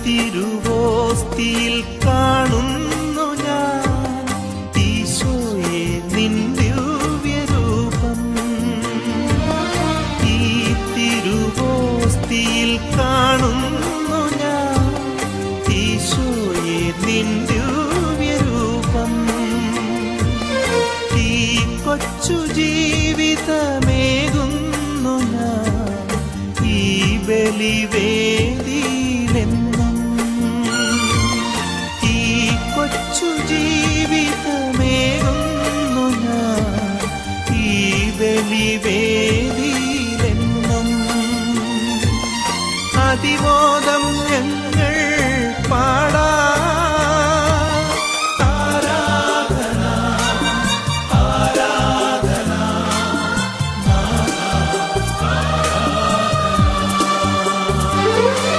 തിരുവോസ്തിയിൽ കാണുന്നു ഞാൻ ഈശോയെ നിൻ ദിവ്യരൂപം. ഈ തിരുവോസ്തിയിൽ കാണുന്നു ഞാൻ ഈശോയെ നിൻ ദിവ്യരൂപം. ഈ കൊച്ചു ജീവിതമേകുന്നു ഞാൻ ഈ ബലിവേദിയിലെന്നും. ഈ കൊച്ചു ജീവിതമേകുന്നു ഞാൻ ഈ ബലിവേദിയിലെന്നും. അതിമോദം